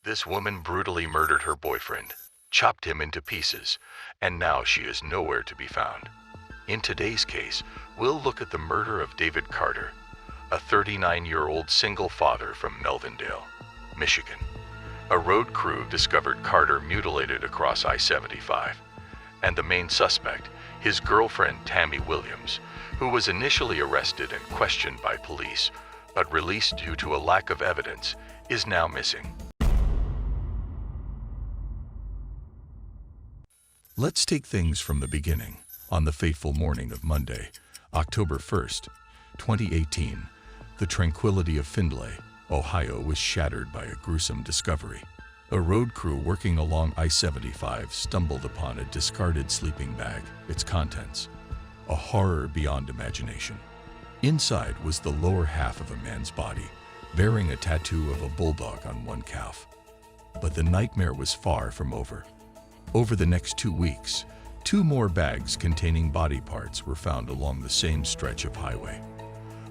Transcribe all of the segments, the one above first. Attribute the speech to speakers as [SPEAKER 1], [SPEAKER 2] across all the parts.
[SPEAKER 1] This woman brutally murdered her boyfriend, chopped him into pieces, and now she is nowhere to be found. In today's case, we'll look at the murder of David Carter, a 39-year-old single father from Melvindale, Michigan. A road crew discovered Carter mutilated across I-75, and the main suspect, his girlfriend Tammy Williams, who was initially arrested and questioned by police, but released due to a lack of evidence, is now missing. Let's take things from the beginning. On the fateful morning of Monday, October 1st, 2018, the tranquility of Findlay, Ohio was shattered by a gruesome discovery. A road crew working along I-75 stumbled upon a discarded sleeping bag, its contents, a horror beyond imagination. Inside was the lower half of a man's body, bearing a tattoo of a bulldog on one calf. But the nightmare was far from over. Over the next 2 weeks, 2 more bags containing body parts were found along the same stretch of highway.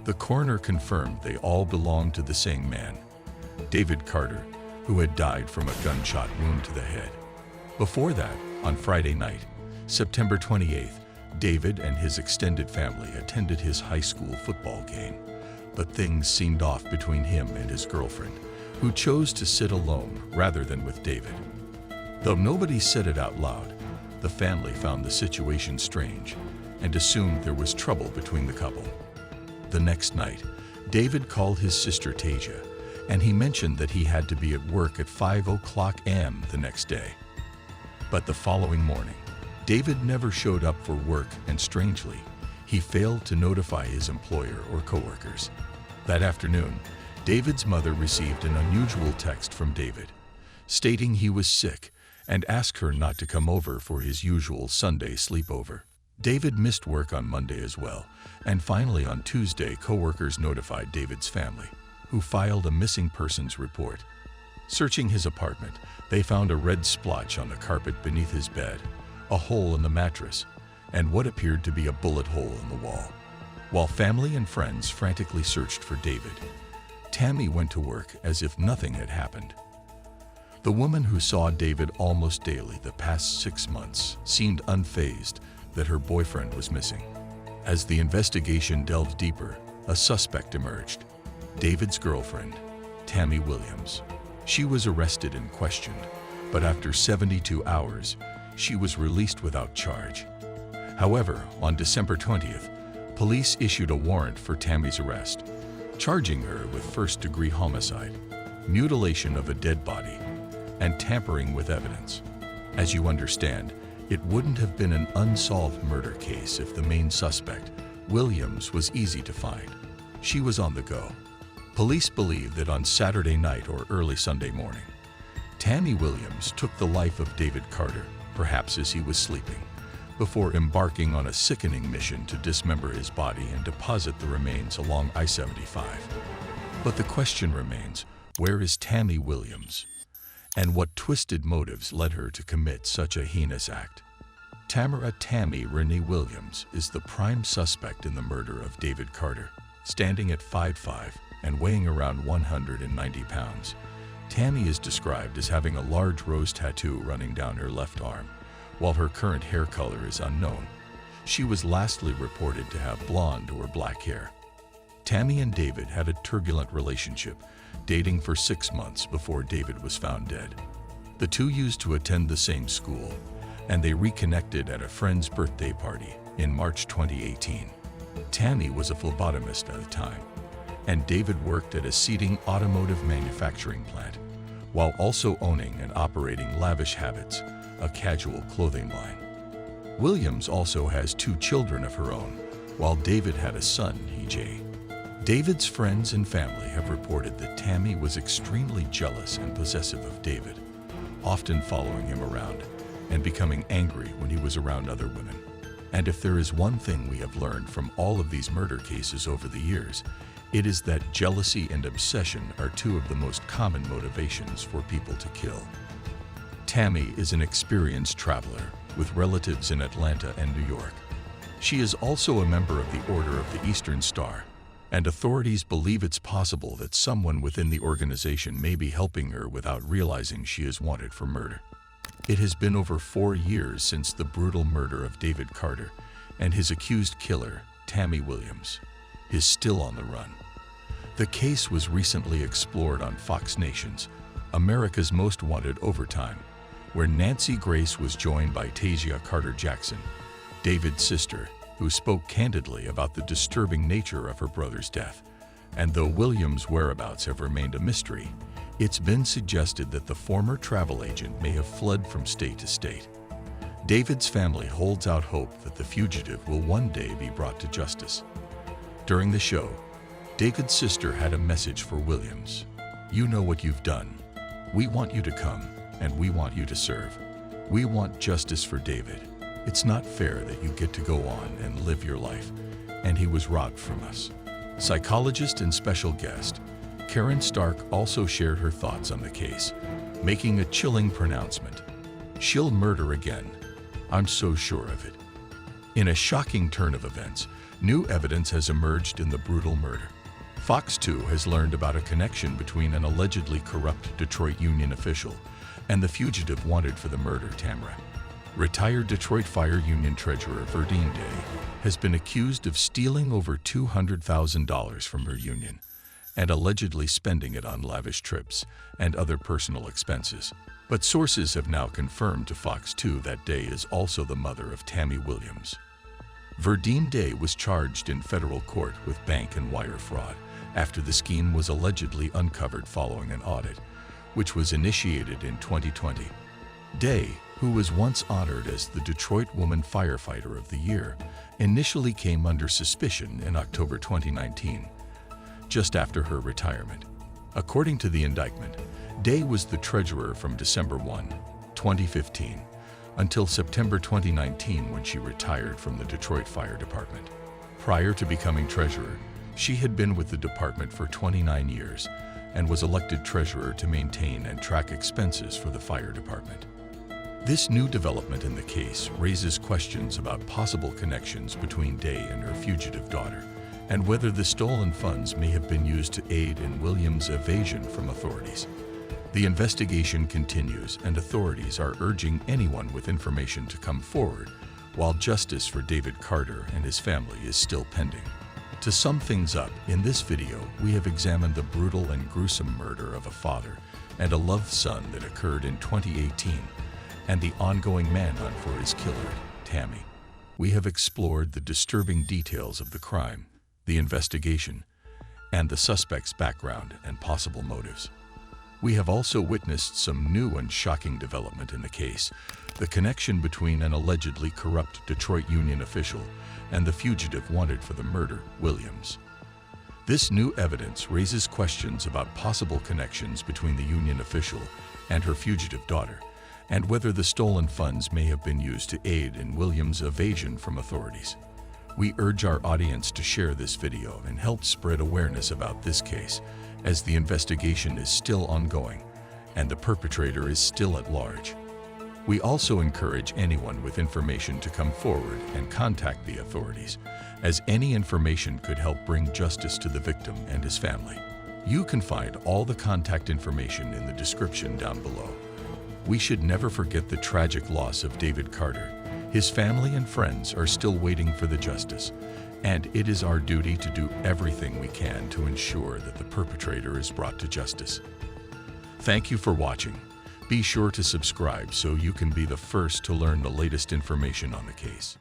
[SPEAKER 1] The coroner confirmed they all belonged to the same man, David Carter, who had died from a gunshot wound to the head. Before that, on Friday night, September 28th, David and his extended family attended his high school football game, but things seemed off between him and his girlfriend, who chose to sit alone rather than with David. Though nobody said it out loud, the family found the situation strange and assumed there was trouble between the couple. The next night, David called his sister Tasia, and he mentioned that he had to be at work at 5:00 a.m. the next day. But the following morning, David never showed up for work, and strangely, he failed to notify his employer or coworkers. That afternoon, David's mother received an unusual text from David, stating he was sick and asked her not to come over for his usual Sunday sleepover. David missed work on Monday as well, and finally on Tuesday, coworkers notified David's family, who filed a missing persons report. Searching his apartment, they found a red splotch on the carpet beneath his bed, a hole in the mattress, and what appeared to be a bullet hole in the wall. While family and friends frantically searched for David, Tammy went to work as if nothing had happened. The woman who saw David almost daily the past 6 months seemed unfazed that her boyfriend was missing. As the investigation delved deeper, a suspect emerged, David's girlfriend, Tammy Williams. She was arrested and questioned, but after 72 hours, she was released without charge. However, on December 20th, police issued a warrant for Tammy's arrest, charging her with first-degree homicide, mutilation of a dead body, and tampering with evidence. As you understand, it wouldn't have been an unsolved murder case if the main suspect, Williams, was easy to find. She was on the go. Police believe that on Saturday night or early Sunday morning, Tammy Williams took the life of David Carter, perhaps as he was sleeping, before embarking on a sickening mission to dismember his body and deposit the remains along I-75. But the question remains, where is Tammy Williams? And what twisted motives led her to commit such a heinous act? Tammy Renee Williams is the prime suspect in the murder of David Carter. Standing at 5'5" and weighing around 190 pounds, Tammy is described as having a large rose tattoo running down her left arm, while her current hair color is unknown. She was lastly reported to have blonde or black hair. Tammy and David had a turbulent relationship, dating for 6 months before David was found dead. The two used to attend the same school, and they reconnected at a friend's birthday party in March 2018. Tammy was a phlebotomist at the time, and David worked at a seating automotive manufacturing plant, while also owning and operating Lavish Habits, a casual clothing line. Williams also has 2 children of her own, while David had a son, EJ. David's friends and family have reported that Tammy was extremely jealous and possessive of David, often following him around and becoming angry when he was around other women. And if there is one thing we have learned from all of these murder cases over the years, it is that jealousy and obsession are 2 of the most common motivations for people to kill. Tammy is an experienced traveler with relatives in Atlanta and New York. She is also a member of the Order of the Eastern Star, and authorities believe it's possible that someone within the organization may be helping her without realizing she is wanted for murder. It has been over 4 years since the brutal murder of David Carter, and his accused killer, Tammy Williams, is still on the run. The case was recently explored on Fox Nation's America's Most Wanted Overtime, where Nancy Grace was joined by Tasia Carter Jackson, David's sister, who spoke candidly about the disturbing nature of her brother's death. And though Williams' whereabouts have remained a mystery, it's been suggested that the former travel agent may have fled from state to state. David's family holds out hope that the fugitive will one day be brought to justice. During the show, David's sister had a message for Williams. "You know what you've done. We want you to come, and we want you to serve. We want justice for David. It's not fair that you get to go on and live your life, and he was robbed from us." Psychologist and special guest Karen Stark also shared her thoughts on the case, making a chilling pronouncement. "She'll murder again. I'm so sure of it." In a shocking turn of events, new evidence has emerged in the brutal murder. Fox 2 has learned about a connection between an allegedly corrupt Detroit union official and the fugitive wanted for the murder, Tamra. Retired Detroit Fire Union Treasurer Verdine Day has been accused of stealing over $200,000 from her union and allegedly spending it on lavish trips and other personal expenses. But sources have now confirmed to Fox 2 that Day is also the mother of Tammy Williams. Verdine Day was charged in federal court with bank and wire fraud after the scheme was allegedly uncovered following an audit, which was initiated in 2020. Day, who was once honored as the Detroit Woman Firefighter of the Year, initially came under suspicion in October 2019, just after her retirement. According to the indictment, Day was the treasurer from December 1, 2015, until September 2019 when she retired from the Detroit Fire Department. Prior to becoming treasurer, she had been with the department for 29 years and was elected treasurer to maintain and track expenses for the fire department. This new development in the case raises questions about possible connections between Day and her fugitive daughter, and whether the stolen funds may have been used to aid in Williams' evasion from authorities. The investigation continues, and authorities are urging anyone with information to come forward, while justice for David Carter and his family is still pending. To sum things up, in this video, we have examined the brutal and gruesome murder of a father and a loved son that occurred in 2018, and the ongoing manhunt for his killer, Tammy. We have explored the disturbing details of the crime, the investigation, and the suspect's background and possible motives. We have also witnessed some new and shocking development in the case, the connection between an allegedly corrupt Detroit union official and the fugitive wanted for the murder, Williams. This new evidence raises questions about possible connections between the union official and her fugitive daughter, and whether the stolen funds may have been used to aid in Williams' evasion from authorities. We urge our audience to share this video and help spread awareness about this case, as the investigation is still ongoing and the perpetrator is still at large. We also encourage anyone with information to come forward and contact the authorities, as any information could help bring justice to the victim and his family. You can find all the contact information in the description down below. We should never forget the tragic loss of David Carter. His family and friends are still waiting for the justice, and it is our duty to do everything we can to ensure that the perpetrator is brought to justice. Thank you for watching. Be sure to subscribe so you can be the first to learn the latest information on the case.